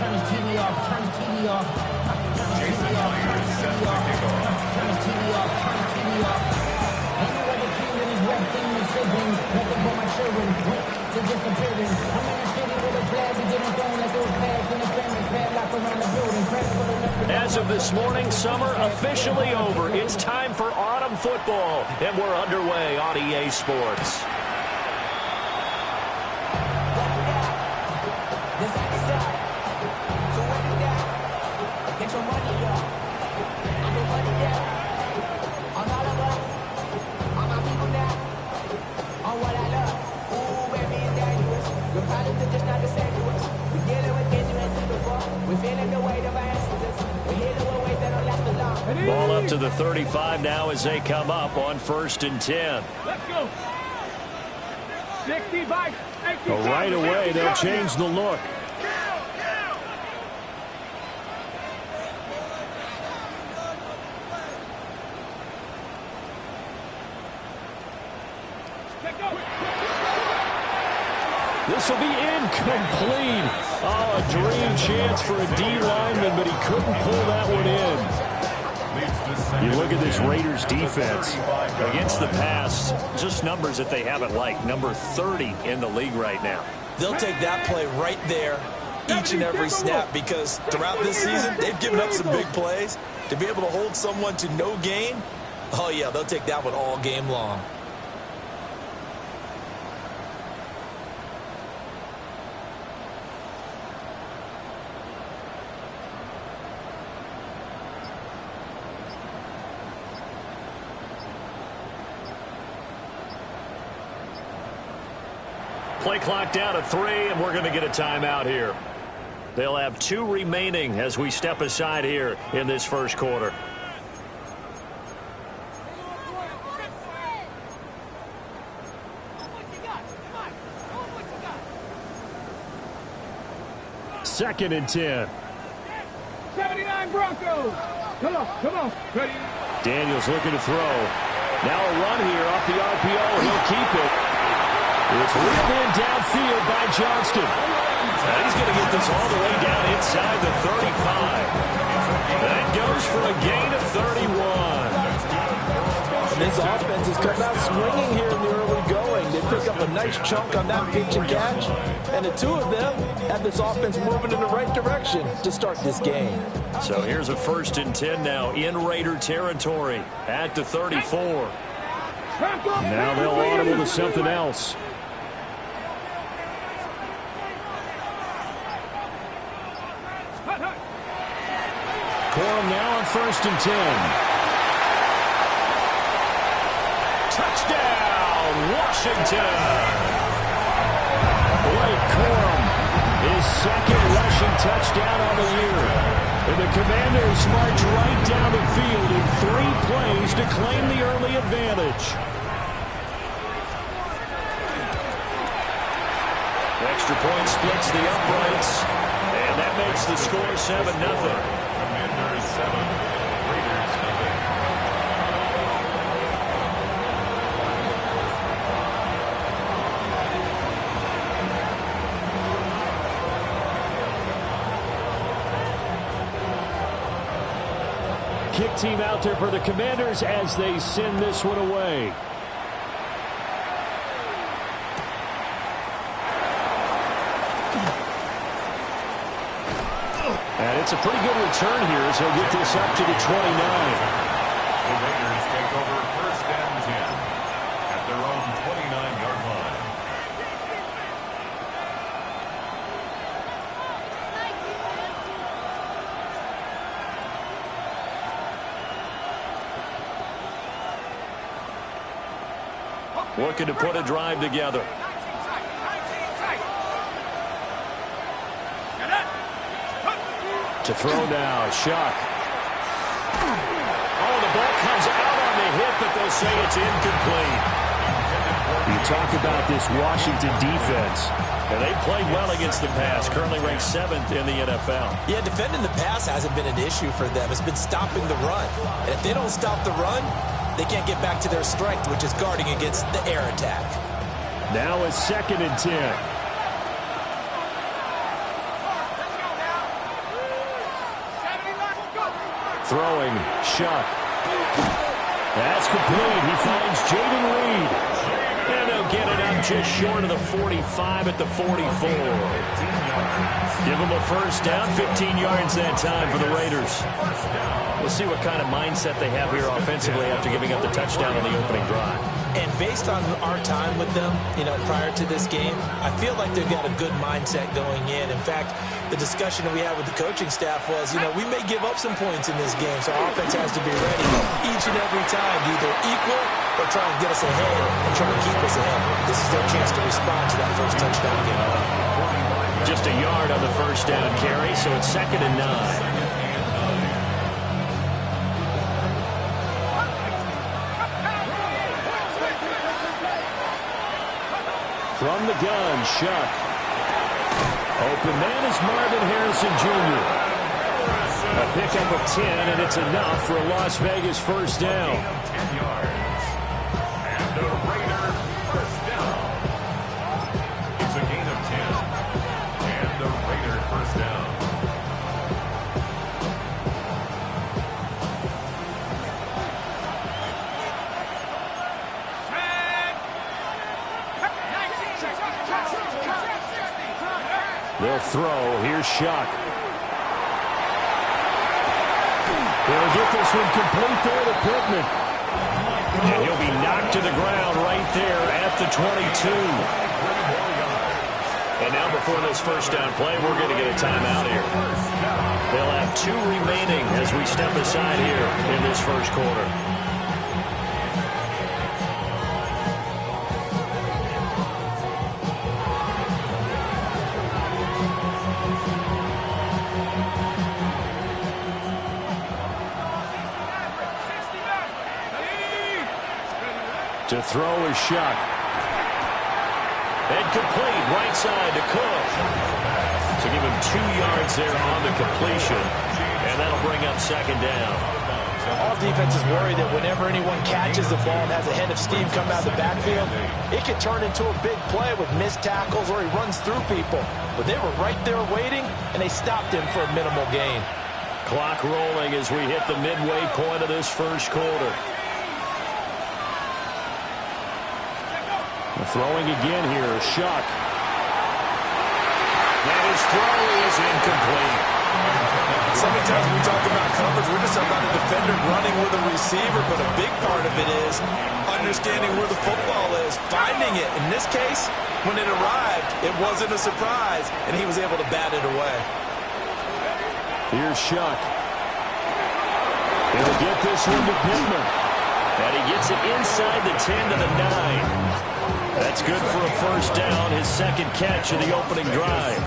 Turn his TV off. Turn his TV off. Turn his TV off. Turn his TV off. Turn his TV off. Turn his TV off. Ain't no other king than his rap thing and siblings. Nothing but my children. Went to disappearing. I'm in the city with a flag. We getting thrown like those flags in the family padlock around the building. As of this morning, summer officially over. It's time for autumn football, and we're underway on EA Sports. Ball up to the 35 now as they come up on 1st and 10. Let's go. 65. Right away, they'll change the look. This will be incomplete. Oh, a dream chance for a D lineman, but he couldn't pull that one in. You look at this Raiders defense against the pass, just numbers that they haven't liked. Number 30 in the league right now. They'll take that play right there each and every snap because throughout this season, they've given up some big plays. To be able to hold someone to no gain, oh yeah, they'll take that one all game long. Play clock down to 3, and we're going to get a timeout here. They'll have 2 remaining as we step aside here in this first quarter. Second and 10. 79 Broncos. Come on. Ready? Daniels looking to throw. Now a run here off the RPO. He'll keep it. It's reeled in downfield by Johnston. And he's going to get this all the way down inside the 35. That goes for a gain of 31. This offense is coming out swinging here in the early going. They pick up a nice chunk on that pitch and catch. And the two of them have this offense moving in the right direction to start this game. So here's a 1st and 10 now in Raider territory at the 34. Now they'll audible to something else. Corum now on 1st and 10. Touchdown, Washington. Blake Corum, his 2nd rushing touchdown on the year. And the Commanders march right down the field in 3 plays to claim the early advantage. Extra point splits the uprights, and that makes the score 7-0. Commanders 7, Raiders 0. Kick team out there for the Commanders as they send this one away. And it's a pretty good return here as he'll get this up to the 29. The Raiders take over 1st and 10 at their own 29-yard line. Looking to put a drive together. To throw now, Shock. Oh, the ball comes out on the hit, but they'll say it's incomplete. You talk about this Washington defense. And they played well against the pass, currently ranked 7th in the NFL. Yeah, defending the pass hasn't been an issue for them. It's been stopping the run. And if they don't stop the run, they can't get back to their strength, which is guarding against the air attack. Now it's 2nd and 10. Throwing, Shuck. That's complete. He finds Jayden Reed. And they'll get it up just short of the 45 at the 44. Give them a first down, 15 yards that time for the Raiders. We'll see what kind of mindset they have here offensively after giving up the touchdown on the opening drive. And based on our time with them, prior to this game, I feel like they've got a good mindset going in. In fact, the discussion that we had with the coaching staff was, we may give up some points in this game, so our offense has to be ready each and every time to either equal or try and get us ahead and try to keep us ahead. This is their chance to respond to that first touchdown given up. Just a yard on the first down carry, so it's 2nd and 9. From the gun, Shuck. Open man is Marvin Harrison Jr. A pickup of 10, and it's enough for a Las Vegas first down. 10 yards. And the Raiders first down. It's a gain of 10. And the Raiders first down. They'll throw. Here's Shuck. They'll get this one complete there to Pittman. And he'll be knocked to the ground right there at the 22. And now before this first down play, we're going to get a timeout here. They'll have 2 remaining as we step aside here in this first quarter. To throw is Shuck. And complete, right side to Cook. To give him 2 yards there on the completion. And that'll bring up 2nd down. All defenses worry that whenever anyone catches the ball and has a head of steam coming out of the backfield, it could turn into a big play with missed tackles or he runs through people. But they were right there waiting, and they stopped him for a minimal gain. Clock rolling as we hit the midway point of this first quarter. Throwing again here, Shuck. And his throw is incomplete. Sometimes when we talk about coverage, we're just talking about a defender running with a receiver, but a big part of it is understanding where the football is, finding it. In this case, when it arrived, it wasn't a surprise, and he was able to bat it away. Here's Shuck. He'll get this one to Pittman. And he gets it inside the 10 to the 9. That's good for a first down, his 2nd catch of the opening drive.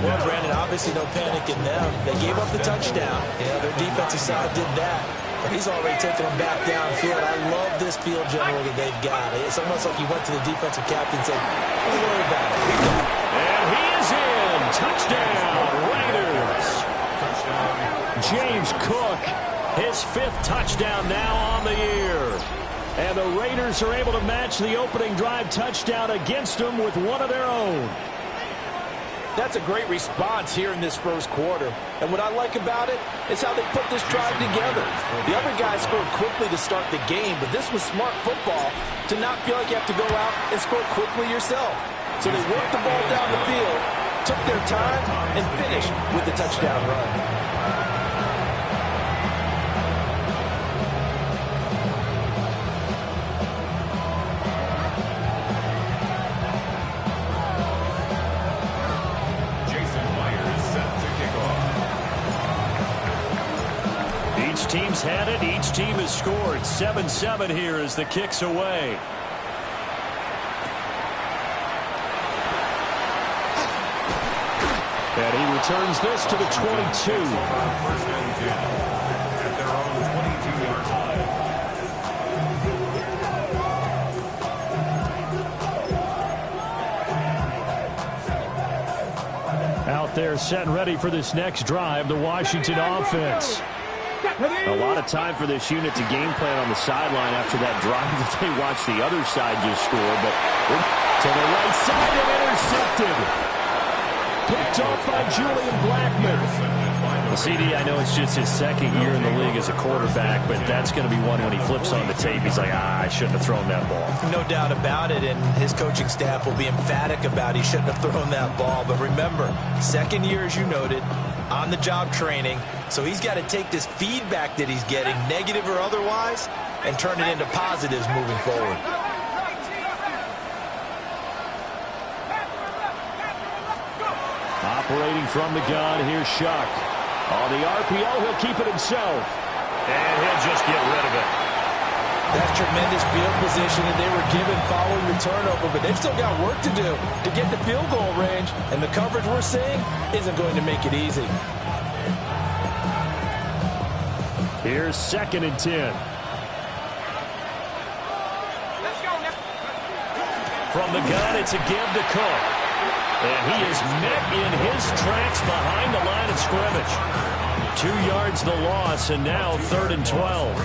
Well, Brandon, obviously no panic in them. They gave up the touchdown. Their defensive side did that. But he's already taken them back downfield. I love this field general that they've got. It's almost like he went to the defensive captain and said, don't worry about it. And he is in. Touchdown, Raiders. James Cook, his 5th touchdown now on the year. And the Raiders are able to match the opening drive touchdown against them with one of their own. That's a great response here in this first quarter. And what I like about it is how they put this drive together. The other guys scored quickly to start the game, but this was smart football to not feel like you have to go out and score quickly yourself. So they worked the ball down the field, took their time, and finished with the touchdown run. Team's had it. Each team has scored. 7-7 here as the kick's away. And he returns this to the 22. First and 10 at their own 22-yard line. Out there set and ready for this next drive, the Washington offense. A lot of time for this unit to game plan on the sideline after that drive that they watched the other side just score. But to the right side and intercepted. Picked off by Julian Blackmon. Well, CD, I know it's just his second year in the league as a quarterback, but that's going to be one when he flips on the tape. He's like, I shouldn't have thrown that ball. No doubt about it, and his coaching staff will be emphatic about he shouldn't have thrown that ball. But remember, second year, as you noted, on-the-job training, so he's got to take this feedback that he's getting, negative or otherwise, and turn it into positives moving forward. Operating from the gun, here's Shuck. On the RPO, he'll keep it himself. And he'll just get rid of it. That's tremendous field position that they were given following the turnover, but they've still got work to do to get the field goal range, and the coverage we're seeing isn't going to make it easy. Here's 2nd and 10. From the gun, it's a give to Cook. And he is met in his tracks behind the line of scrimmage. 2 yards the loss, and now 3rd and 12.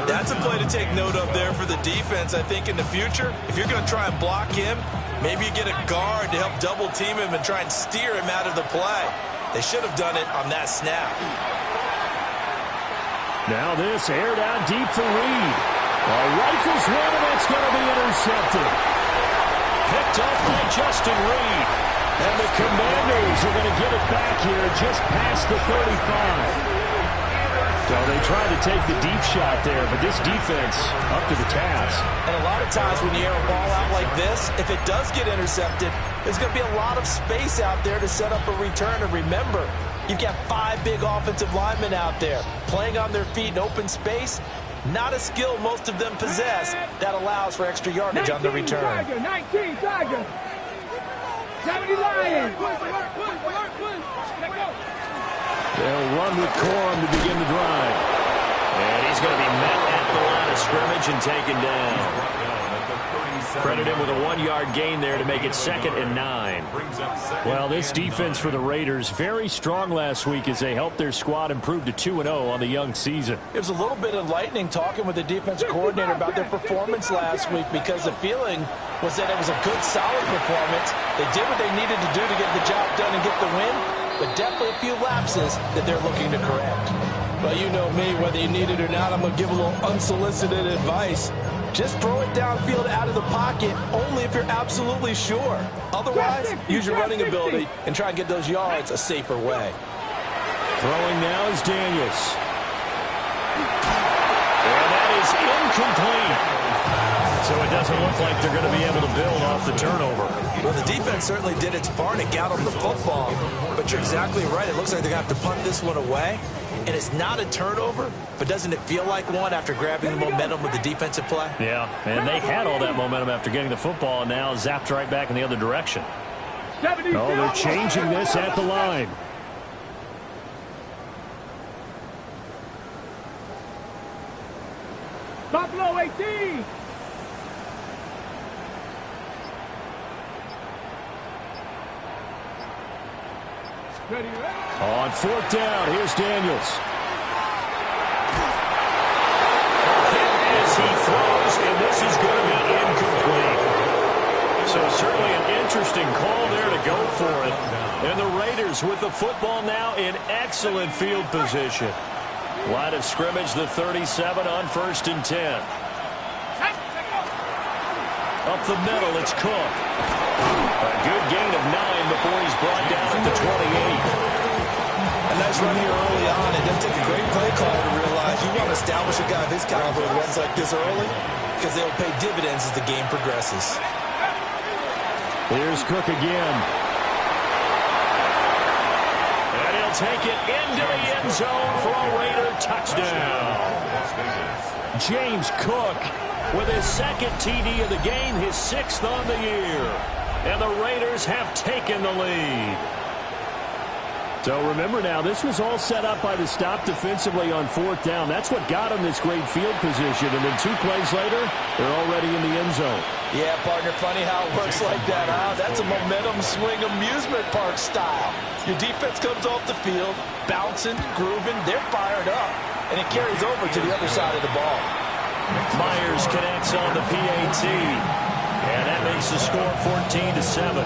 That's a play to take note of there for the defense. I think in the future, if you're going to try and block him, maybe you get a guard to help double team him and try and steer him out of the play. They should have done it on that snap. Now this aired out deep for Reed. Rifles one, and it's going to be intercepted. Picked up by Justin Reed. And the Commanders are going to get it back here just past the 35. So they tried to take the deep shot there, but this defense up to the task. And a lot of times when you air a ball out like this, if it does get intercepted, there's going to be a lot of space out there to set up a return. And remember, you've got 5 big offensive linemen out there playing on their feet in open space. Not a skill most of them possess that allows for extra yardage on the return. 19 Tiger. 70 Lions. They'll run with Corum to begin the drive. And he's going to be met at the line of scrimmage and taken down. Credit him with a 1-yard gain there to make it 2nd and 9. Well, this defense for the Raiders, very strong last week as they helped their squad improve to 2-0 on the young season. It was a little bit enlightening talking with the defense coordinator about their performance last week, because the feeling was that it was a good, solid performance. They did what they needed to do to get the job done and get the win, but definitely a few lapses that they're looking to correct. Well, you know me, whether you need it or not, I'm going to give a little unsolicited advice. Just throw it downfield out of the pocket only if you're absolutely sure. Otherwise, use your running ability and try and get those yards a safer way. Throwing now is Daniels. And that is incomplete. So it doesn't look like they're going to be able to build off the turnover. Well, the defense certainly did its part to get them the football. But you're exactly right. It looks like they're going to have to punt this one away. And it's not a turnover, but doesn't it feel like one after grabbing the momentum with the defensive play? Yeah, and they had all that momentum after getting the football, and now zapped right back in the other direction. Oh, they're changing this at the line. Buffalo 18. On 4th down, here's Daniels. As he throws, and this is going to be incomplete. So certainly an interesting call there to go for it. And the Raiders with the football now in excellent field position. Line of scrimmage, the 37 on 1st and 10. Up the middle, it's Cook. A good gain of 9 before he's brought down at the 28. A nice run here early on. It does take a great play caller to realize you want to establish a guy of his caliber who runs like this early, because they'll pay dividends as the game progresses. Here's Cook again. And he'll take it into the end zone for a Raider touchdown. James Cook with his 2nd TD of the game, his 6th on the year. And the Raiders have taken the lead. So remember now, this was all set up by the stop defensively on 4th down. That's what got them this great field position. And then 2 plays later, they're already in the end zone. Yeah, partner, funny how it works like that, huh? That's a momentum swing amusement park style. Your defense comes off the field, bouncing, grooving, they're fired up. And it carries over to the other side of the ball. Myers connects on the PAT. And that makes the score 14-7.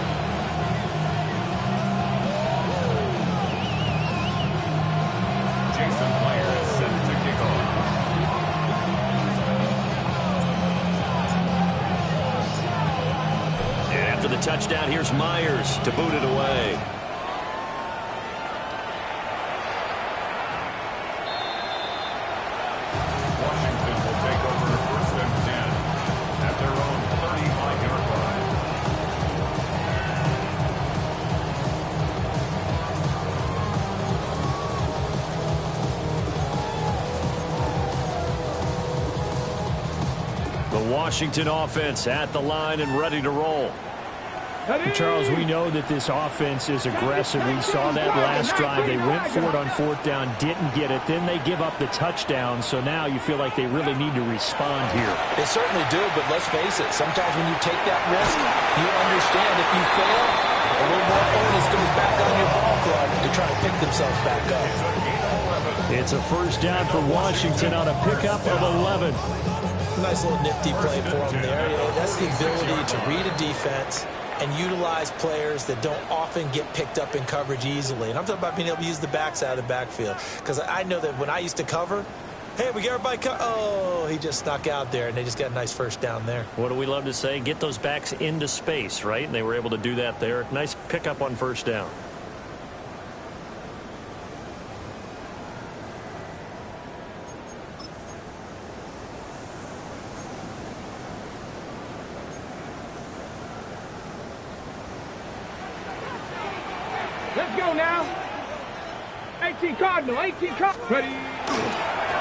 touchdown. Here's Myers to boot it away. Washington will take over 1st and 10 at their own 35-yard line. The Washington offense at the line and ready to roll. Charles, we know that this offense is aggressive. We saw that last drive. They went for it on 4th down, didn't get it. Then they give up the touchdown. So now you feel like they really need to respond here. They certainly do, but let's face it. Sometimes when you take that risk, you understand if you fail, a little more onus goes back on your ball club to try to pick themselves back up. It's a 1st down for Washington on a pickup of 11. Nice little nifty play for them there. You know, that's the ability to read a defense and utilize players that don't often get picked up in coverage easily. And I'm talking about being able to use the backs out of the backfield. Because I know that when I used to cover, hey, we got everybody oh, he just snuck out there, and they just got a nice 1st down there. What do we love to say? Get those backs into space, right? And they were able to do that there. Nice pickup on 1st down. Let's go now. 18 Cardinal, 18 Cardinal. Ready.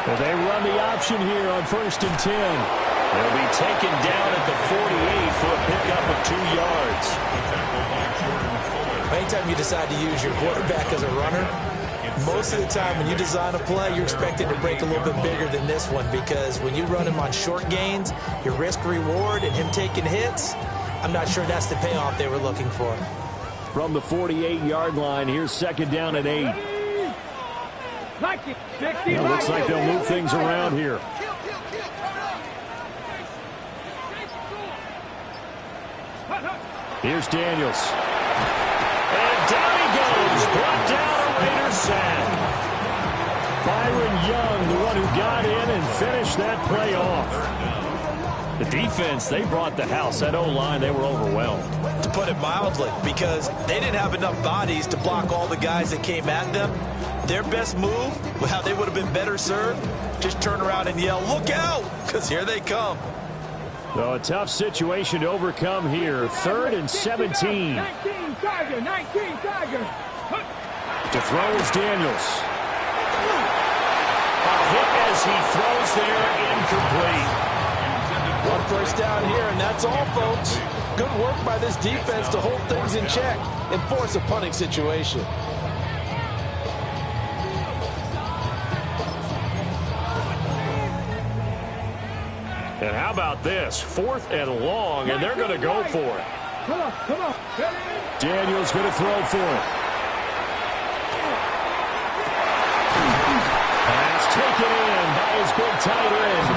Well, they run the option here on 1st and 10. They'll be taken down at the 48 for a pickup of 2 yards. Anytime you decide to use your quarterback as a runner, most of the time when you design a play, you're expected to break a little bit bigger than this one, because when you run him on short gains, your risk-reward and him taking hits, I'm not sure that's the payoff they were looking for. From the 48-yard line, here's 2nd down and 8. Like it. 60, Well, looks like they'll move things around here. Here's Daniels. And down he goes. Brought down a Raiders sack. Byron Young, the one who got in and finished that play off. The defense, they brought the house. That O-line, they were overwhelmed. To put it mildly, because they didn't have enough bodies to block all the guys that came at them. Their best move, how they would have been better served, just turn around and yell, "Look out!" because here they come. So a tough situation to overcome here. 3rd and 17. 19 Tiger, 19 Tiger. To throw is Daniels. A hit as he throws there, incomplete. 1 1st down here, and that's all, folks. Good work by this defense to hold things in check and force a punting situation. And how about this? 4th and long, and they're going to go for it. Come on, come on. Daniels going to throw for it. Pass taken in by his big tight end.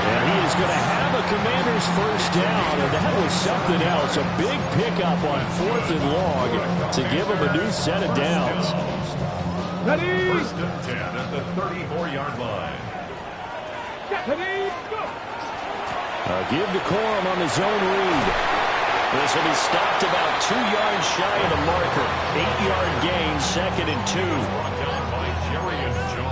And he is going to have a Commander's 1st down, and that was something else. A big pickup on 4th and long to give him a new set of downs. Ready. 1st and 10 at the 34-yard line. Ready, go. Give to Corum on the zone read. This will be stopped about 2 yards shy of the marker. 8-yard gain, 2nd and 2.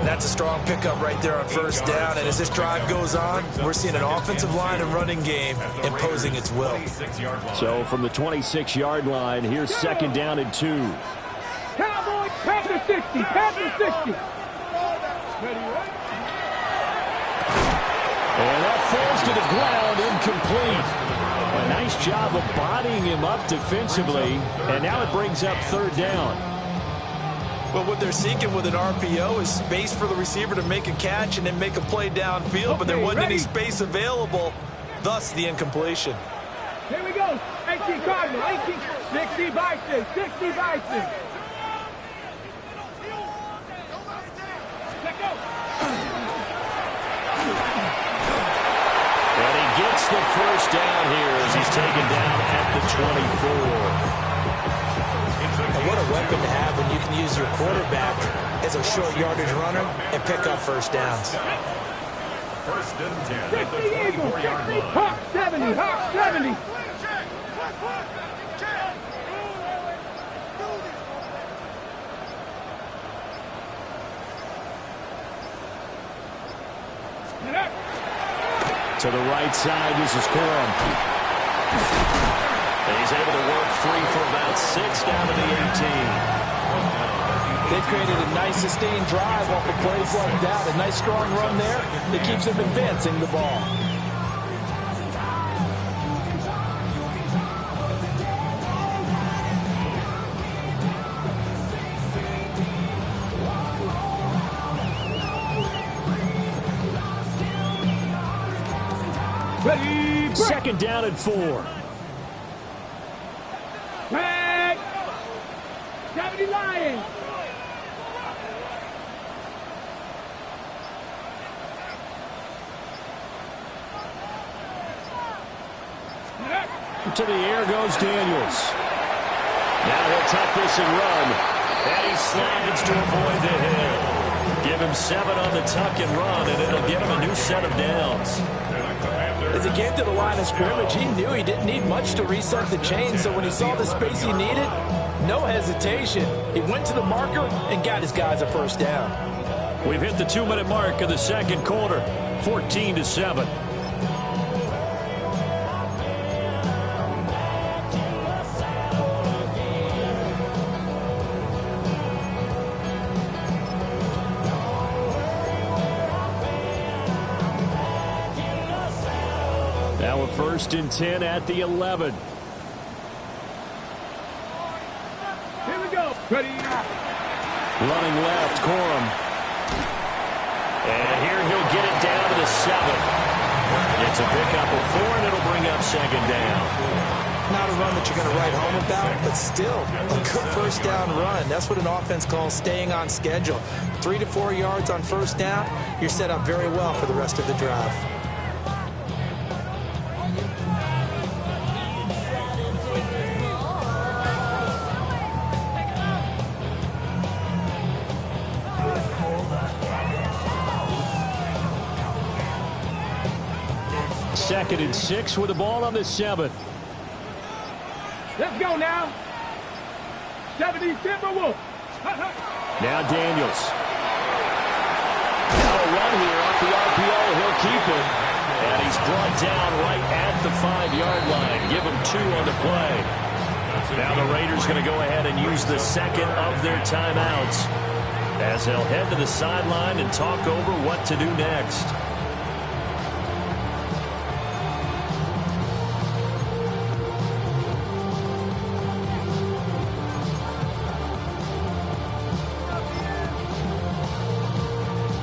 That's a strong pickup right there on 1st down, and as this drive goes on, we're seeing an offensive line and running game imposing its will. So from the 26-yard line, here's 2nd down and 2. Cowboys, Panther 60, Panther 60. And that falls to the ground, incomplete. A nice job of bodying him up defensively, and now it brings up 3rd down. Well, what they're seeking with an RPO is space for the receiver to make a catch and then make a play downfield, but there wasn't any space available, thus the incompletion. Here we go. 18 Cardinal, 18, 60 Bison, 60 Bison. Let go. And he gets the 1st down here as he's taken down at the 24. And what a weapon to have when you can use your quarterback as a short yardage runner and pick up 1st downs. 1st and 10 at the 24-yard line. Hawk 70, Hawk 70. To the right side, this is Corum. And he's able to work free for about 6 down to the 18. They've created a nice sustained drive off of plays like that. A nice strong run there that keeps them advancing the ball. Ready, break. Second down and 4. Break. 70 Lions. To the air goes Daniels. Now he'll tuck this and run. And he slides to avoid the hit. Give him 7 on the tuck and run, and it'll give him a new set of downs. As he came to the line of scrimmage, he knew he didn't need much to reset the chain, so when he saw the space he needed, no hesitation. He went to the marker and got his guys a first down. We've hit the 2-minute mark of the second quarter, 14-7. Now a 1st and 10 at the 11. Here we go. Ready. Running left, Corum. And here he'll get it down to the 7. It's a pickup of 4, and it'll bring up 2nd down. Not a run that you're going to write home about, but still a good first down run. That's what an offense calls staying on schedule. 3 to 4 yards on first down, you're set up very well for the rest of the drive. Second and 6 with the ball on the 7. Let's go now. 70 Timberwolves. Now Daniels. Now a run here off the RPO. He'll keep it. And he's brought down right at the 5-yard line. Give him 2 on the play. Now the Raiders going to go ahead and use the second of their timeouts as they'll head to the sideline and talk over what to do next.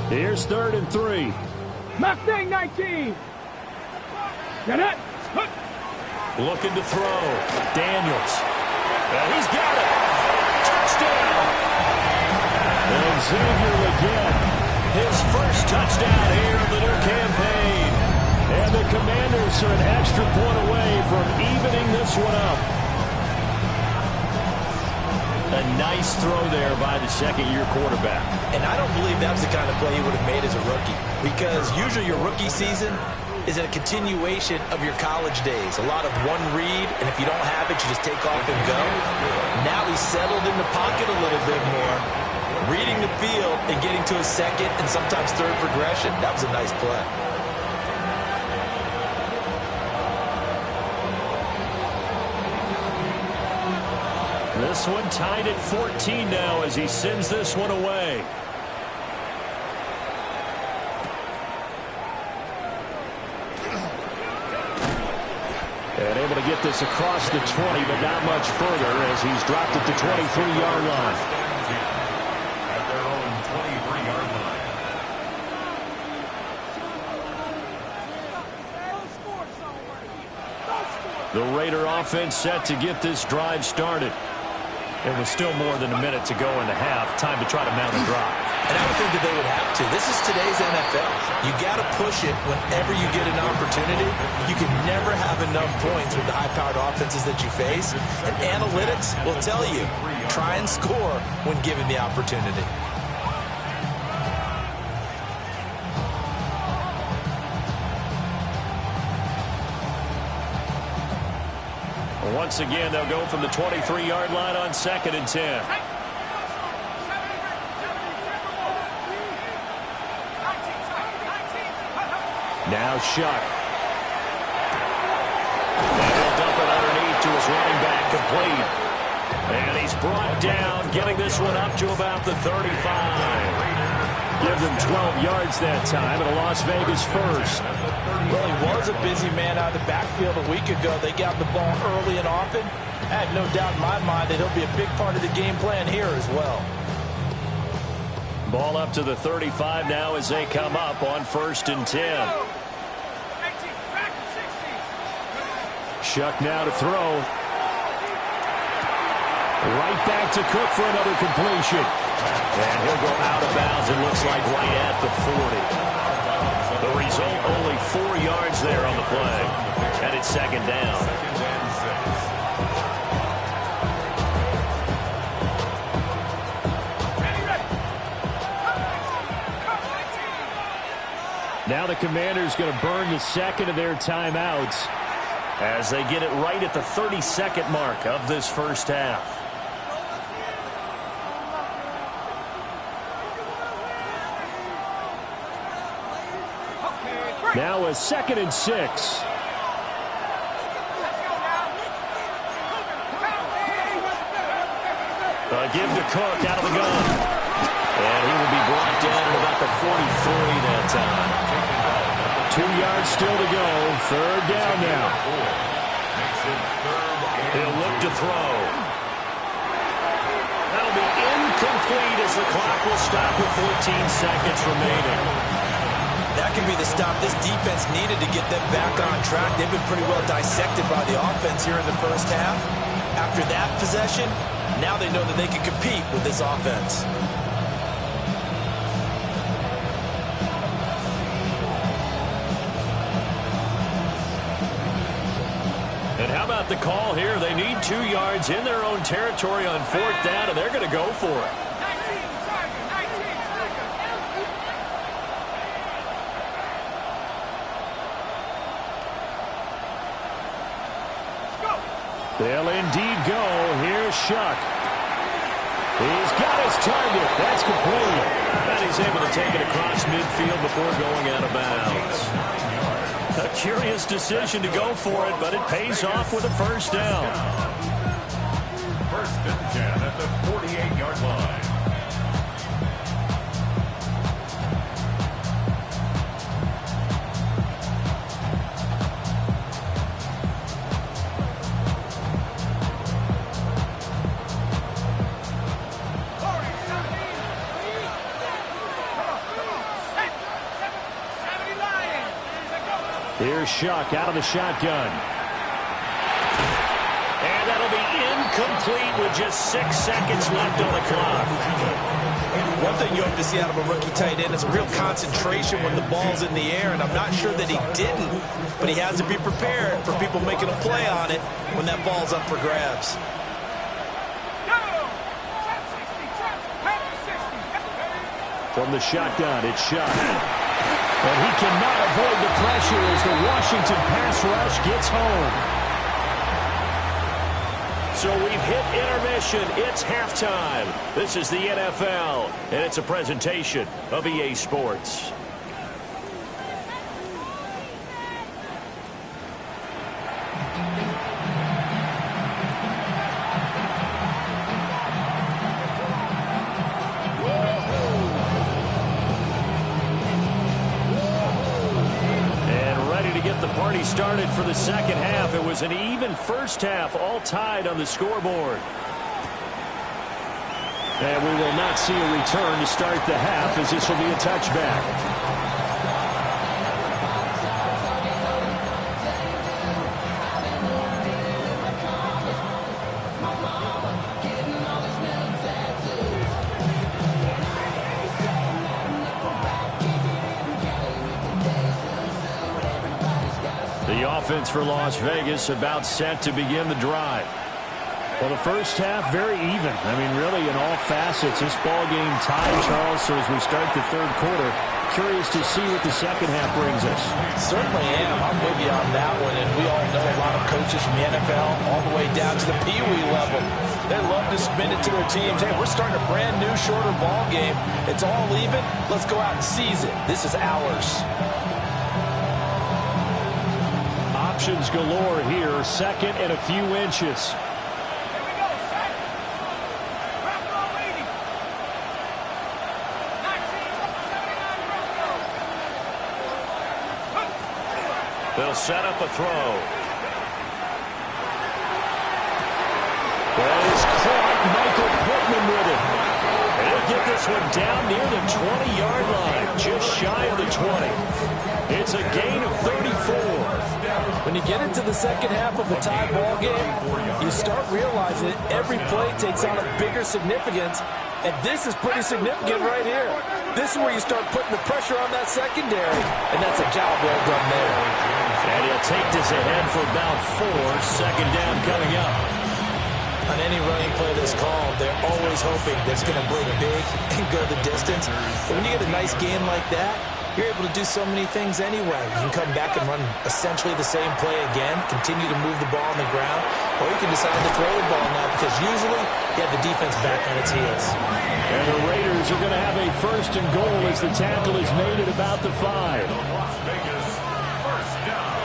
Here's 3rd and 3. Mustang 19. Get it. Looking to throw. Daniels. And he's got it. Touchdown. And Xavier again. His first touchdown here of the new campaign. And the Commanders are an extra point away from evening this one up. A nice throw there by the second-year quarterback. And I don't believe that was the kind of play he would have made as a rookie, because usually your rookie season is a continuation of your college days. A lot of one read, and if you don't have it, you just take off and go. Now he's settled in the pocket a little bit more, reading the field and getting to a second and sometimes third progression. That was a nice play. This one tied at 14 now as he sends this one away. And able to get this across the 20, but not much further as he's dropped at the 23-yard line. At their own 23-yard line. The Raider offense set to get this drive started. It was still more than a minute to go in the half. Time to try to mount a drive. And I would think that they would have to. This is today's NFL. You got to push it whenever you get an opportunity. You can never have enough points with the high-powered offenses that you face. And analytics will tell you, try and score when given the opportunity. Once again, they'll go from the 23-yard line on 2nd and 10. Now Shuck. And he'll dump it underneath to his running back, complete. And he's brought down, getting this one up to about the 35. Give them 12 yards that time, and a Las Vegas first. Well, he was a busy man out of the backfield a week ago. They got the ball early and often. I have no doubt in my mind that he'll be a big part of the game plan here as well. Ball up to the 35 now as they come up on 1st and 10. Shuck now to throw. Right back to Cook for another completion. And he'll go out of bounds, it looks like, right at the 40. The result, only 4 yards there on the play. And it's 2nd down. Now the Commanders going to burn the second of their timeouts as they get it right at the 32nd mark of this first half. Now a 2nd and 6. Give to Cook out of the gun. And he will be brought down at about the 43 that time. 2 yards still to go. 3rd down now. He'll look to throw. That'll be incomplete as the clock will stop with 14 seconds remaining. That can be the stop this defense needed to get them back on track. They've been pretty well dissected by the offense here in the first half. After that possession, now they know that they can compete with this offense. And how about the call here? They need 2 yards in their own territory on 4th down, and they're going to go for it. They'll indeed go. Here's Shuck. He's got his target. That's complete. And he's able to take it across midfield before going out of bounds. A curious decision to go for it, but it pays off with a 1st down. 1st and 10 at the 48-yard line. Here's Shuck out of the shotgun. And that'll be incomplete with just 6 seconds left on the clock. One thing you hope to see out of a rookie tight end is a real concentration when the ball's in the air, and I'm not sure that he didn't, but he has to be prepared for people making a play on it when that ball's up for grabs. From the shotgun, it's Shuck. And he cannot avoid the pressure as the Washington pass rush gets home. So we've hit intermission. It's halftime. This is the NFL, and it's a presentation of EA Sports. Party started for the second half. It was an even first half, all tied on the scoreboard. And we will not see a return to start the half, as this will be a touchback. The offense for Las Vegas about set to begin the drive. Well, the first half, very even. I mean, really, in all facets, this ball game tied, Charles. So as we start the 3rd quarter, curious to see what the second half brings us. Certainly am. I'm with you on that one. And we all know a lot of coaches from the NFL all the way down to the Pee Wee level. They love to spin it to their teams. Hey, we're starting a brand new, shorter ball game. It's all even. Let's go out and seize it. This is ours. options galore here. Second and a few inches. They'll set up a throw. That is caught. Michael Pittman with it. And he'll get this one down near the 20-yard line, just shy of the 20. It's a gain of 34. When you get into the second half of a tie ball game, you start realizing that every play takes on a bigger significance, and this is pretty significant right here. This is where you start putting the pressure on that secondary, and that's a job well done there. And he'll take this ahead for about 4. Second down coming up. On any running play that's called, they're always hoping that it's going to break big and go the distance. But when you get a nice game like that, you're able to do so many things anyway. You can come back and run essentially the same play again, continue to move the ball on the ground, or you can decide to throw the ball now because usually you have the defense back on its heels. And the Raiders are going to have a first and goal as the tackle is made at about the 5. Las Vegas, first down.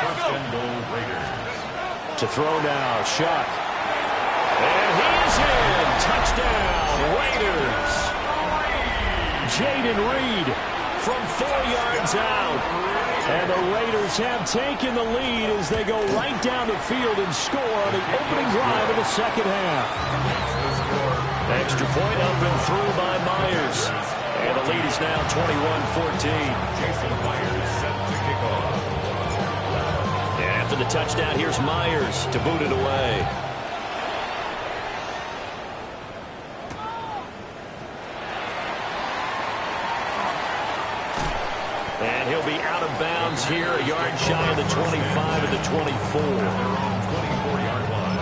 First and goal, Raiders. To throw now, Shuck. And he is in. Touchdown, Raiders. Jaden Reed from 4 yards out. And the Raiders have taken the lead as they go right down the field and score on the opening drive of the second half. Extra point up and through by Myers. And the lead is now 21-14. Jason Myers set to kick off. After the touchdown, here's Myers to boot it away. And he'll be out of bounds here, a yard shy of the 25 and the 24. 24-yard line.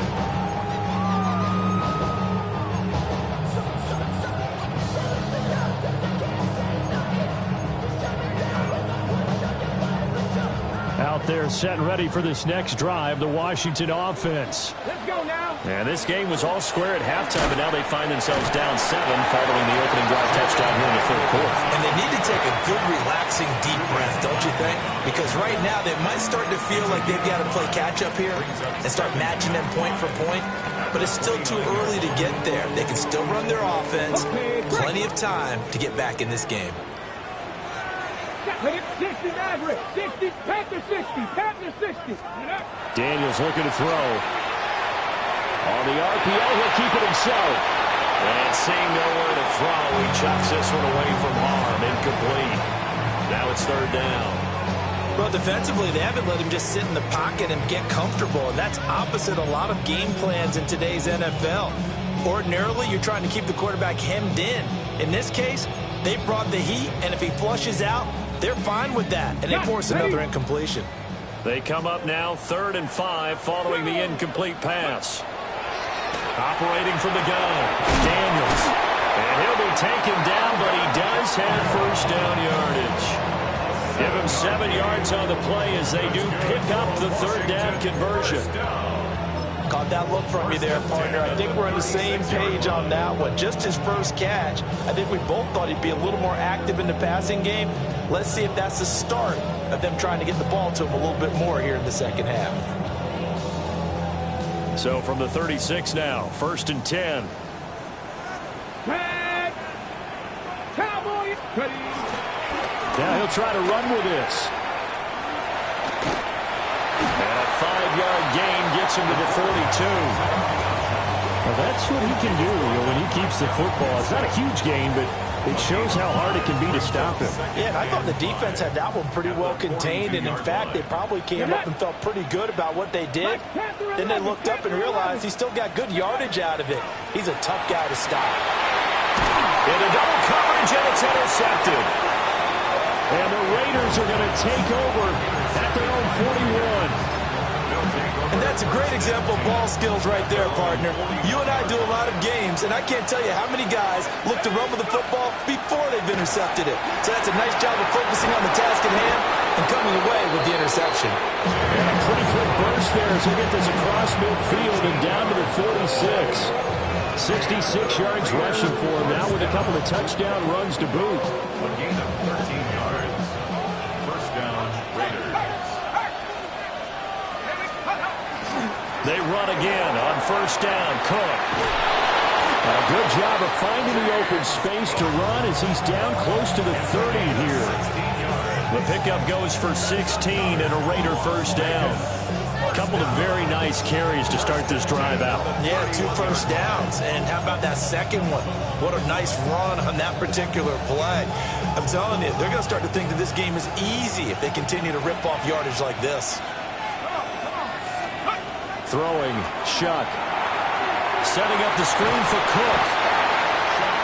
Out there set and ready for this next drive, the Washington offense. Let's go now. And this game was all square at halftime, but now they find themselves down 7 following the opening drive touchdown here in the third quarter. And they need to take a good, relaxing, deep breath, don't you think? Because right now they might start to feel like they've got to play catch-up here and start matching them point for point. But it's still too early to get there. They can still run their offense. Plenty of time to get back in this game. 60 Maverick, 60, Panther 60, Panther 60. Daniels looking to throw. On the RPO, he'll keep it himself. And seeing nowhere to throw, he chucks this one away from harm. Incomplete. Now it's third down. Well, defensively, they haven't let him just sit in the pocket and get comfortable, and that's opposite a lot of game plans in today's NFL. Ordinarily, you're trying to keep the quarterback hemmed in. In this case, they brought the heat, and if he flushes out, they're fine with that, and they force another incompletion. They come up now, 3rd and 5, following the incomplete pass. Operating from the gun, Daniels. And he'll be taken down, but he does have first down yardage. Give him 7 yards on the play as they do pick up the third down conversion. Caught that look from you there, partner. I think we're on the same page on that one. Just his first catch. I think we both thought he'd be a little more active in the passing game. Let's see if that's the start of them trying to get the ball to him a little bit more here in the second half. So from the 36 now, 1st and 10. Tag. Cowboys. Now he'll try to run with this. And a 5-yard gain gets him to the 42. Well, that's what he can do when he keeps the football. It's not a huge gain, but it shows how hard it can be to stop him. Yeah, I thought the defense had that one pretty well contained, and in fact, they probably came up and felt pretty good about what they did. Then they looked up and realized he still got good yardage out of it. He's a tough guy to stop. Into double coverage, and it's intercepted. And the Raiders are going to take over at their own 41. And that's a great example of ball skills right there, partner. You and I do a lot of games, and I can't tell you how many guys look to run with the football before they've intercepted it. So that's a nice job of focusing on the task at hand and coming away with the interception. And a pretty quick burst there as we get this across midfield and down to the 46. 66 yards rushing for him now with a couple of touchdown runs to boot. A gain of 13 yards. First down, Raiders. They run again on first down. Cook. A good job of finding the open space to run as he's down close to the 30 here. The pickup goes for 16 and a Raider first down. A couple of very nice carries to start this drive out. Yeah, 2 first downs. And how about that second one? What a nice run on that particular play. I'm telling you, they're going to start to think that this game is easy if they continue to rip off yardage like this. Throwing, Shuck. Setting up the screen for Cook.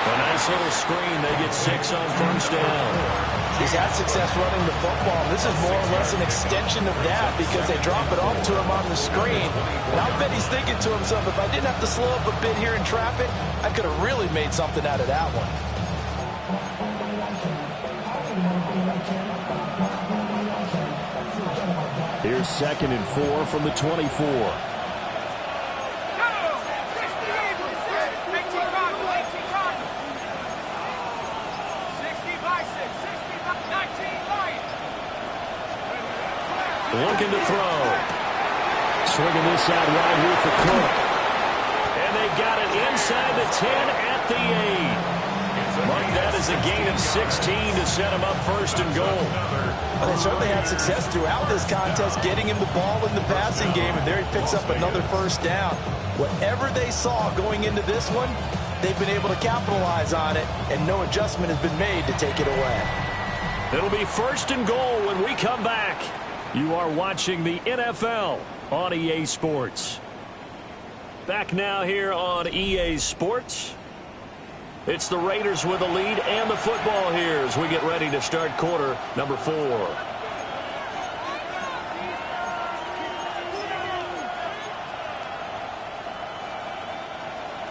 A nice little screen. They get 6 on first down. He's had success running the football. This is more or less an extension of that because they drop it off to him on the screen. And I'll bet he's thinking to himself, if I didn't have to slow up a bit here in traffic, I could have really made something out of that one. Here's 2nd and 4 from the 24. Looking to throw. Swinging this out wide here for Cook. And they got it inside the 10 at the 8. Mark that as a gain of 16 to set him up first and goal. Well, they certainly had success throughout this contest getting him the ball in the passing game, and there he picks up another first down. Whatever they saw going into this one, they've been able to capitalize on it, and no adjustment has been made to take it away. It'll be first and goal when we come back. You are watching the NFL on EA Sports. Back now here on EA Sports. It's the Raiders with the lead and the football here as we get ready to start quarter number 4.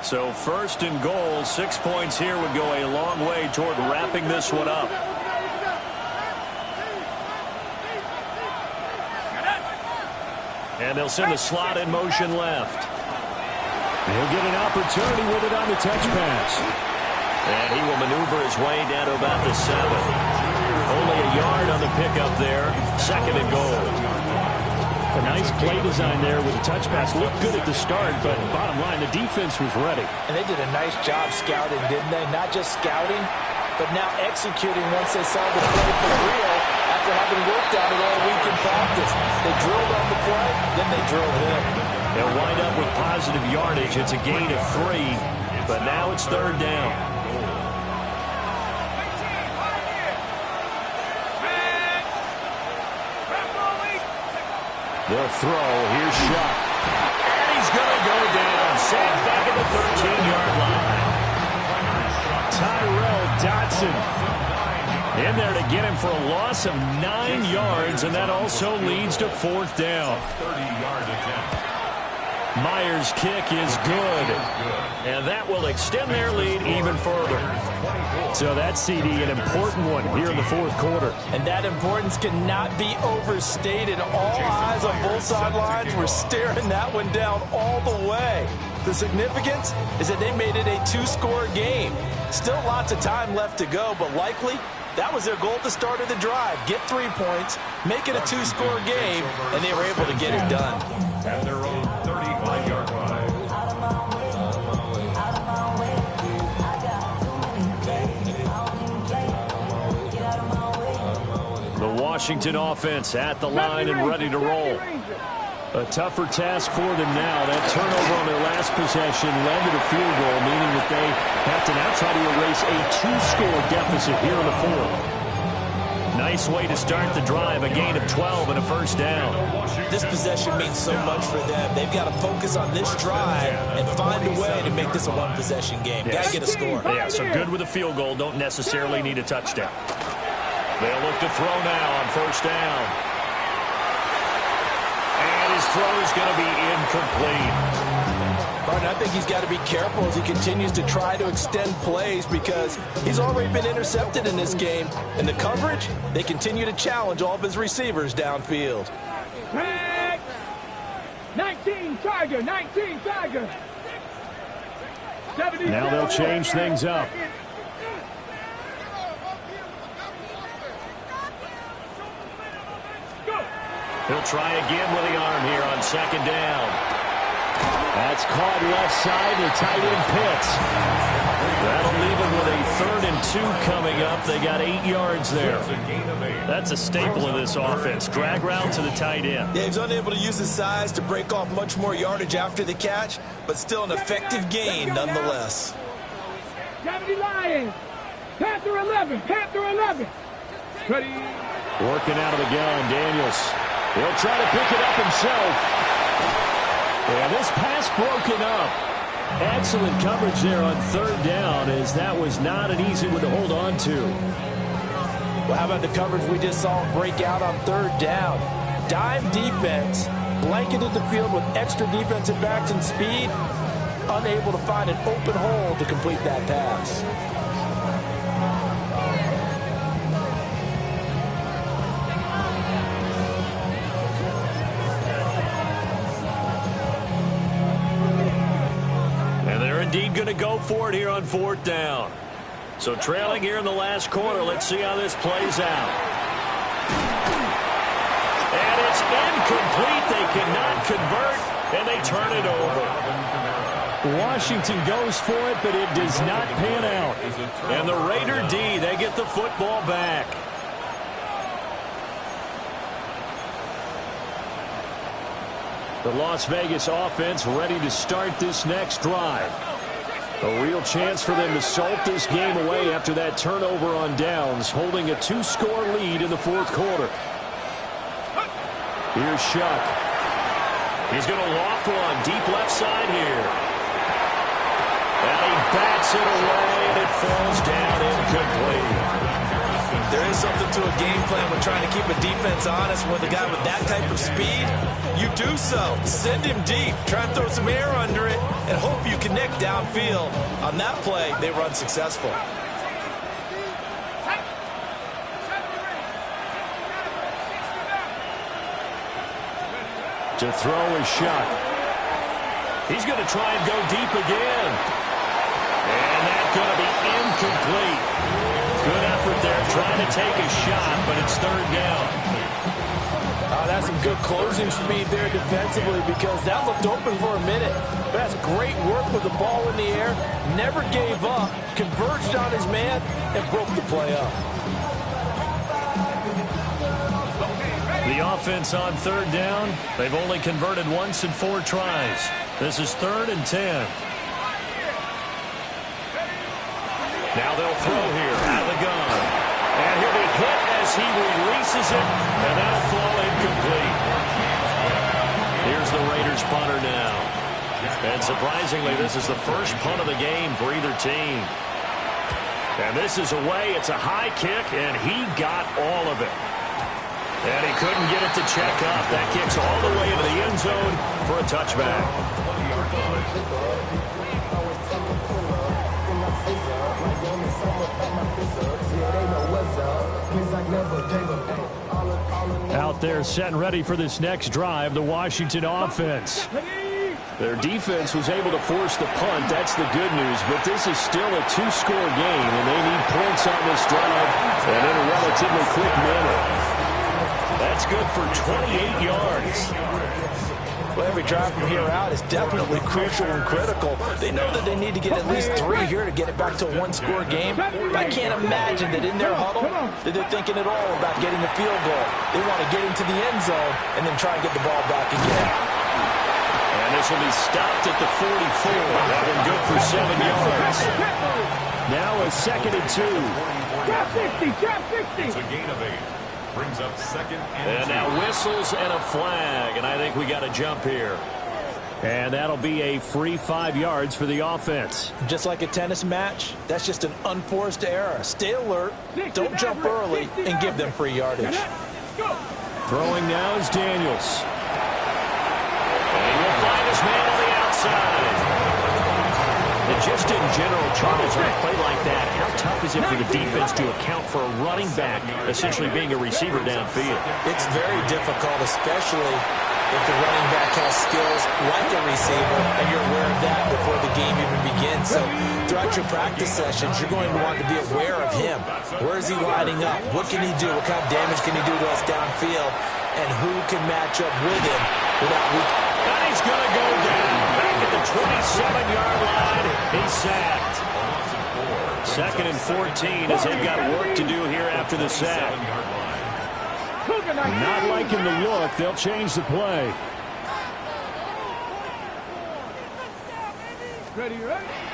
So first and goal, 6 points here would go a long way toward wrapping this one up. And they'll send the slot in motion left. He'll get an opportunity with it on the touch pass. And he will maneuver his way down to about the 7. Only a yard on the pickup there. 2nd and goal. A nice play design there with the touch pass. Looked good at the start, but bottom line, the defense was ready. And they did a nice job scouting, didn't they? Not just scouting, but now executing once they saw the play for real after having worked on it all week in practice. They drilled on the play, then they drilled in. They'll wind up with positive yardage. It's a gain of 3, but now it's 3rd down. They'll throw. Here's Shuck. And he's going to go down. Sacked back at the 13-yard line. Tyrell Dodson in there to get him for a loss of 9 yards, and that also leads to 4th down. 30-yard attempt. Myers' kick is good, and that will extend their lead even further. So that CD, an important one here in the 4th quarter. And that importance cannot be overstated. All eyes on both sidelines were staring that one down all the way. The significance is that they made it a 2-score game. Still lots of time left to go, but likely that was their goal at the start of the drive. Get 3 points, make it a 2-score game, and they were able to get it done. At their own 35-yard line. The Washington offense at the line and ready to roll. A tougher task for them now. That turnover on their last possession led to the field goal, meaning that they have to now try to erase a 2-score deficit here in the 4th. Nice way to start the drive, a gain of 12 and a first down. This possession means so much for them. They've got to focus on this drive and find a way to make this a one-possession game. Got to get a score. Yeah, so good with a field goal. Don't necessarily need a touchdown. They'll look to throw now on first down. And his throw is going to be incomplete. Martin, I think he's got to be careful as he continues to try to extend plays because he's already been intercepted in this game. And the coverage, they continue to challenge all of his receivers downfield. 19 Tiger, 19 Tiger. Now they'll change things up. He'll try again with the arm here on 2nd down. That's caught left side to tight end Pitts. That'll leave him with a 3rd and 2 coming up. They got 8 yards there. That's a staple of this offense. Drag route to the tight end. Yeah, he's unable to use his size to break off much more yardage after the catch, but still an effective gain nonetheless. 70 Lions. Panther 11. Panther 11. Ready. Working out of the gun, Daniels. He'll try to pick it up himself. Yeah, this pass broken up. Excellent coverage there on 3rd down, as that was not an easy one to hold on to. Well, how about the coverage we just saw break out on 3rd down? Dime defense, blanketed the field with extra defensive backs and speed, unable to find an open hole to complete that pass. Indeed going to go for it here on 4th down. So trailing here in the last quarter. Let's see how this plays out. And it's incomplete. They cannot convert, and they turn it over. Washington goes for it, but it does not pan out. And the Raider D, they get the football back. The Las Vegas offense ready to start this next drive. A real chance for them to salt this game away after that turnover on downs, holding a 2-score lead in the 4th quarter. Here's Shuck. He's going to loft one deep left side here. And he bats it away, and it falls down incomplete. There is something to a game plan with trying to keep a defense honest. With a guy with that type of speed, you do so. Send him deep. Try and throw some air under it and hope you connect downfield. On that play, they run successful. To throw is Shuck. He's going to try and go deep again. And that's going to be incomplete. Good effort there, trying to take a shot, but it's 3rd down. That's some good closing speed there defensively, because that looked open for a minute. That's great work with the ball in the air. Never gave up, converged on his man, and broke the play up. The offense on 3rd down, they've only converted once in 4 tries. This is 3rd and 10. Now they'll throw here out of the gun. And he'll be hit as he releases it, and that'll fall incomplete. Here's the Raiders punter now. And surprisingly, this is the first punt of the game for either team. And this is away. It's a high kick, and he got all of it. And he couldn't get it to check up. That kicks all the way into the end zone for a touchback. Out there set and ready for this next drive, the Washington offense. Their defense was able to force the punt. That's the good news. But this is still a 2-score game, and they need points on this drive and in a relatively quick manner. That's good for 28 yards. Well, every drive from here out is definitely crucial and critical. They know that they need to get at least 3 here to get it back to a 1-score game. But I can't imagine that in their huddle that they're thinking at all about getting a field goal. They want to get into the end zone and then try and get the ball back again. And this will be stopped at the 44. That one good for 7 yards. Now a 2nd and 2. Drop 60, drop 60. It's a gain of 8. Brings up 2nd and 2. And now whistles and a flag, and I think we got a jump here. And that'll be a free 5 yards for the offense. Just like a tennis match, that's just an unforced error. Stay alert, don't jump early, and give them free yardage. Throwing now is Daniels. And he will find his man on the outside. And just in general, Charles, on a play like that, how tough is it for the defense to account for a running back essentially being a receiver downfield? It's very difficult, especially if the running back has skills like a receiver, and you're aware of that before the game even begins. So throughout your practice sessions, you're going to want to be aware of him. Where is he lining up? What can he do? What kind of damage can he do to us downfield? And who can match up with him without weak? And he's going to go down. Back at 27-yard line. He's sacked. 2nd and 14 as they've got work to do here after the sack. Not liking the look. They'll change the play.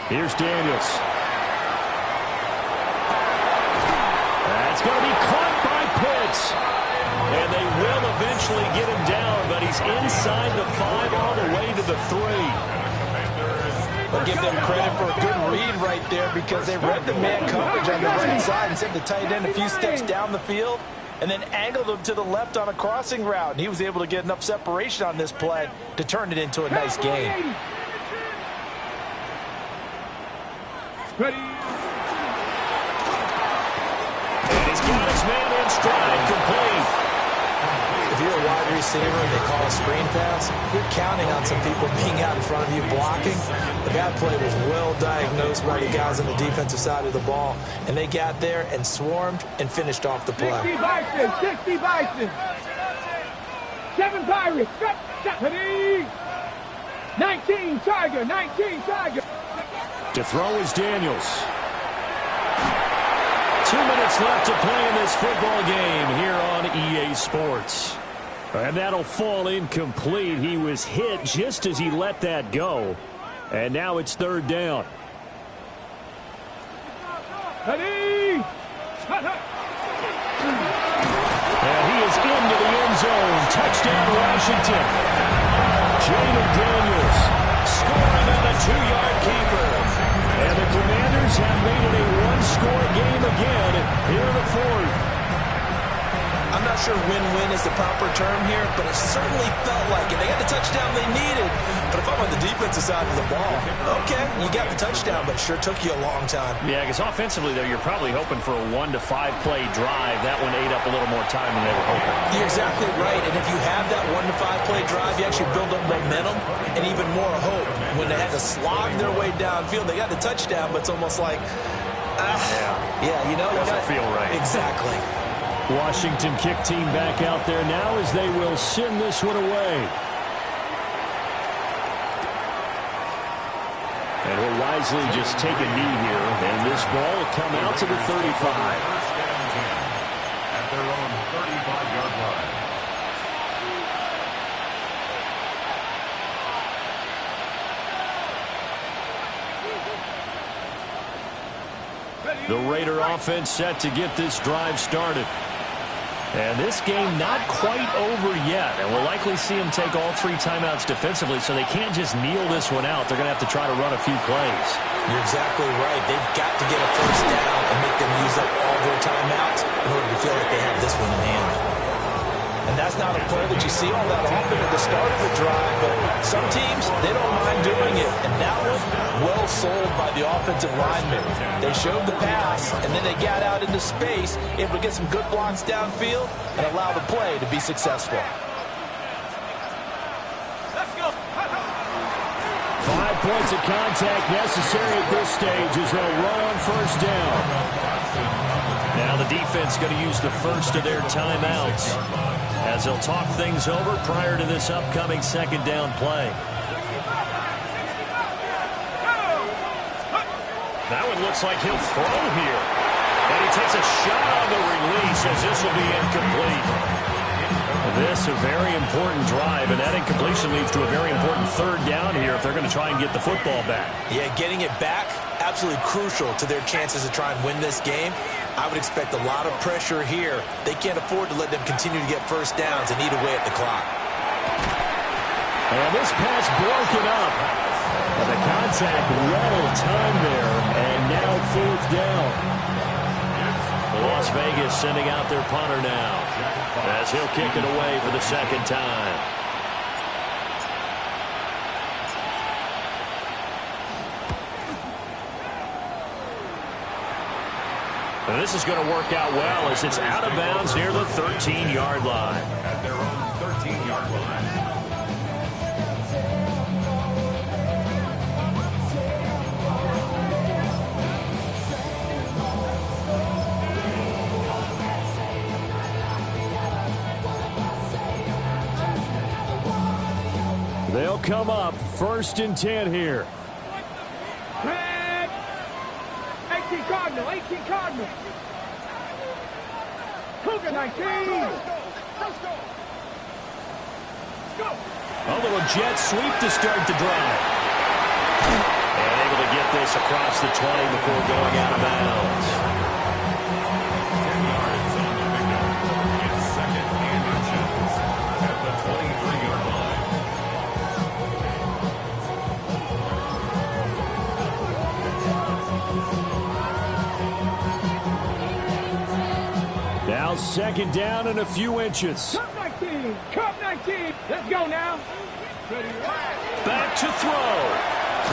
Here's Daniels. That's going to be caught by Pitts. And they will eventually get him down, but he's inside the 5 all the way to the 3. I'll give them credit for a good read right there because they read the man coverage on the right side and sent the tight end a few steps down the field and then angled him to the left on a crossing route. And he was able to get enough separation on this play to turn it into a nice gain. And he's got his man in stride, complete. If you're a wide receiver and they call a screen pass, you're counting on some people being out in front of you blocking. The bad play was well diagnosed by the guys on the defensive side of the ball, and they got there and swarmed and finished off the play. 60 Bison, 60 Bison. 7 Pirates, 19 Tiger, 19 Tiger. To throw is Daniels. 2 minutes left to play in this football game here on EA Sports. And that'll fall incomplete. He was hit just as he let that go. And now it's 3rd down. Ready? And he is into the end zone. Touchdown, Washington. Jaden Daniels scoring on a 2-yard keeper. And the Commanders have made it a 1-score game again here in the 4th. I'm not sure win-win is the proper term here, but it certainly felt like it. They got the touchdown they needed, but if I'm on the defensive side of the ball, okay, you got the touchdown, but it sure took you a long time. Yeah, because offensively, though, you're probably hoping for a 1 to 5 play drive. That one ate up a little more time than they were hoping. You're exactly right, and if you have that 1 to 5 play drive, you actually build up momentum and even more hope. When they had to slog their way downfield, they got the touchdown, but it's almost like, you know, doesn't feel right. Exactly. Washington kick team back out there now as they will send this one away. And he'll wisely just take a knee here, and this ball will come out to the 35. At their own 35-yard line. The Raider offense set to get this drive started. And this game not quite over yet. And we'll likely see them take all 3 timeouts defensively, so they can't just kneel this one out. They're going to have to try to run a few plays. You're exactly right. They've got to get a first down and make them use up all their timeouts in order to feel like they have this one in hand. And that's not a play that you see all that often at the start of the drive, but some teams, they don't mind doing it. And that one, well sold by the offensive linemen. They showed the pass, and then they got out into space, able to get some good blocks downfield and allow the play to be successful. Let's go. 5 points of contact necessary at this stage as they'll run on first down. Now the defense going to use the first of their timeouts as they'll talk things over prior to this upcoming 2nd down play. That one looks like he'll throw here. And he takes a shot on the release as this will be incomplete. This a very important drive, and that incompletion leads to a very important 3rd down here if they're going to try and get the football back. Yeah, getting it back, absolutely crucial to their chances to try and win this game. I would expect a lot of pressure here. They can't afford to let them continue to get first downs and eat away at the clock. And this pass broken up. And the contact well timed there, and now 4th down. Las Vegas sending out their punter now as he'll kick it away for the 2nd time. And this is going to work out well as it's out of bounds near the 13-yard line. At their own 13-yard line. They'll come up. 1st and 10 here. Red. 18 Cardinal. 18 Cardinal. Cougar 19. A little jet sweep to start the drive. And able to get this across the 20 before going out of bounds. 10 yards on the pickup. It's 2nd and inches at the 23-yard line. Now 2nd down and a few inches. Cup 19. Cup 19. Let's go now. Back to throw.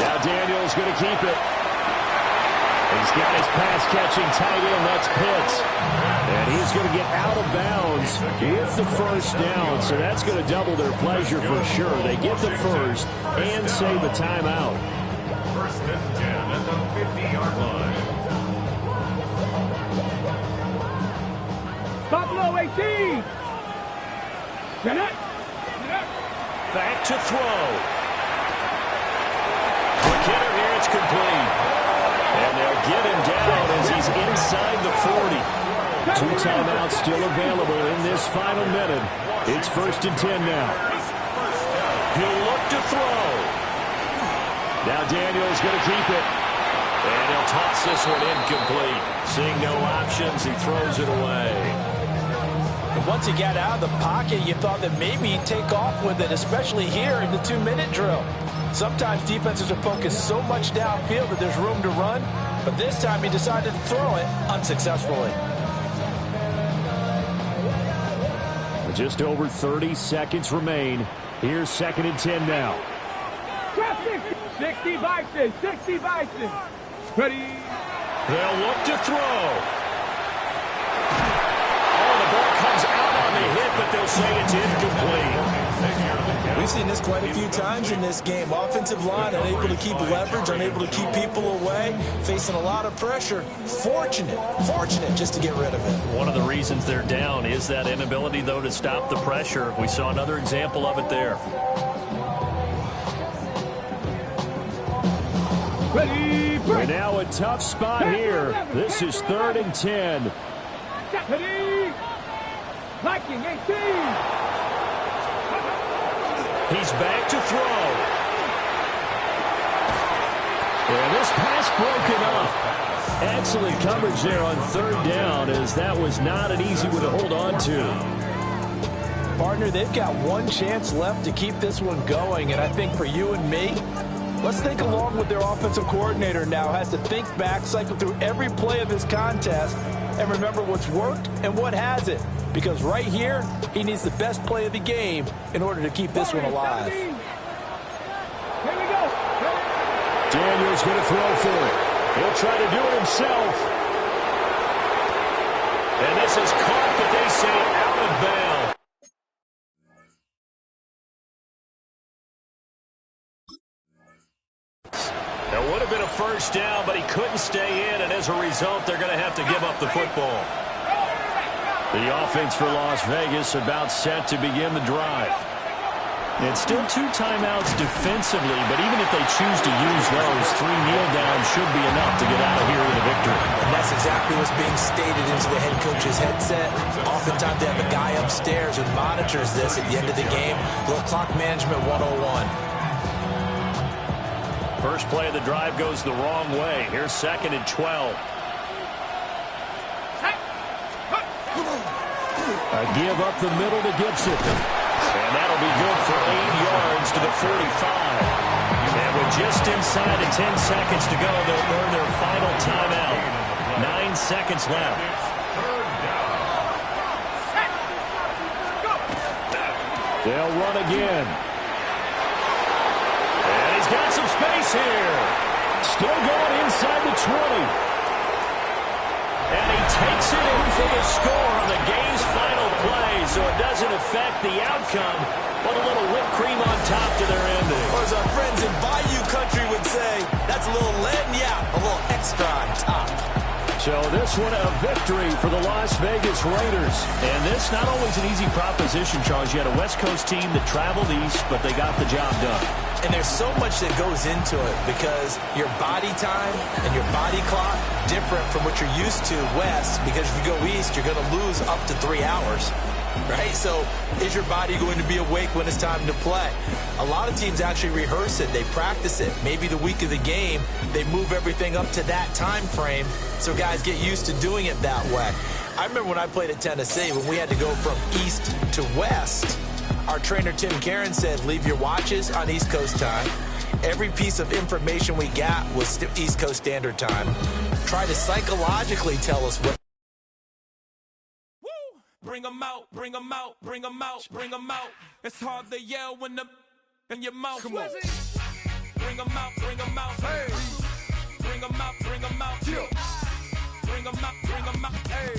Now Daniel's going to keep it. He's got his pass-catching tight end. That's Pitts. And he's going to get out of bounds with the 1st down. So that's going to double their pleasure for sure. They get the 1st and save a timeout. 1st and 10 at the 50-yard line. Buffalo 18. Get up. Back to throw. Quick hitter here. It's complete. And they'll get him down as he's inside the 40. 2 timeouts still available in this final minute. It's 1st and 10 now. He'll look to throw. Now Daniel's going to keep it. And he'll toss this one incomplete. Seeing no options, he throws it away. Once he got out of the pocket, you thought that maybe he'd take off with it, especially here in the 2-minute drill. Sometimes defenses are focused so much downfield that there's room to run, but this time he decided to throw it unsuccessfully. Just over 30 seconds remain. Here's 2nd and 10 now. 60 Bison. 60 Bison. Ready. They'll look to throw. Comes out on the hit, but they'll say it's incomplete. We've seen this quite a few times in this game. Offensive line unable to keep leverage, unable to keep people away, facing a lot of pressure. Fortunate just to get rid of it. One of the reasons they're down is that inability, though, to stop the pressure. We saw another example of it there. Ready. We're now a tough spot here. This is 3rd and 10. Ready. Viking 18. He's back to throw. And this pass broken up. Excellent coverage there on 3rd down, as that was not an easy one to hold on to. Partner, they've got one chance left to keep this one going, and I think for you and me, let's think along with their offensive coordinator now. Has to think back, cycle through every play of this contest, and remember what's worked and what hasn't. Because right here, he needs the best play of the game in order to keep this one alive. Here we go. Daniel's going to throw for it. He'll try to do it himself. And this is caught, but they say out of bounds. That would have been a 1st down, but he couldn't stay in, and as a result, they're going to have to give up the football. The offense for Las Vegas about set to begin the drive. It's still 2 timeouts defensively, but even if they choose to use those, 3 kneel downs should be enough to get out of here with a victory. And that's exactly what's being stated into the head coach's headset. Oftentimes they have a guy upstairs who monitors this at the end of the game. Little clock management 101. First play of the drive goes the wrong way. Here's 2nd and 12. A give up the middle to Gibson. And that'll be good for 8 yards to the 45. And with just inside of 10 seconds to go, they'll earn their final timeout. 9 seconds left. They'll run again. And he's got some space here. Still going inside the 20. And he takes it in for the score on the game's final play, so it doesn't affect the outcome, but a little whipped cream on top to their ending. Or as our friends in Bayou Country would say, that's a little lagniappe, a little extra on top. So this one a victory for the Las Vegas Raiders. And this not always an easy proposition, Charles. You had a West Coast team that traveled east, but they got the job done. And there's so much that goes into it because your body time and your body clock different from what you're used to west, because if you go east, you're going to lose up to 3 hours. Right? So is your body going to be awake when it's time to play? A lot of teams actually rehearse it. They practice it. Maybe the week of the game, they move everything up to that time frame so guys get used to doing it that way. I remember when I played at Tennessee, when we had to go from east to west, our trainer Tim Karen said, leave your watches on East Coast time. Every piece of information we got was East Coast Standard Time. Try to psychologically tell us what. Bring them out, bring them out, bring them out, bring them out. It's hard to yell when the in your mouth. Come on. Bring them out, bring them out. Hey. Bring them out, bring them out. Bring them out, bring them out. Hey.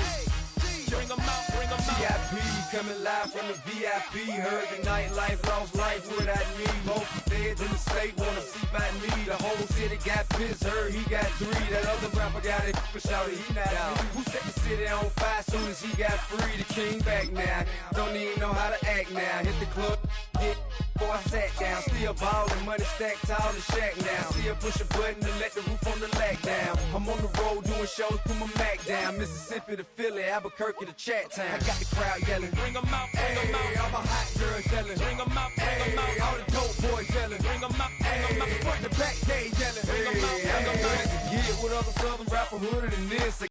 Bring them out, bring them out. VIP coming live from the VIP. Heard the nightlife, lost life without me. Most feds in the state wanna see my knee. The whole city got pissed, heard he got 3. That other rapper got it, but shouted he not out. Who set the city on fire soon as he got free? The king back now, don't even know how to act now. Hit the club, hit before I sat down. Still ballin', money stacked tall in shack now. Still push a button to let the roof on the lag down. I'm on the road doing shows, put my Mac down. Mississippi to Philly, Albuquerque to Chat Town. I got the crowd yelling, bring them out, bring them out. All my hot girls yelling, bring them out, bring them out. All the dope boys yelling, bring them out, bring them out. Front the back, they yelling, bring them out, bring them out. Get with other southern rapper hooded than this.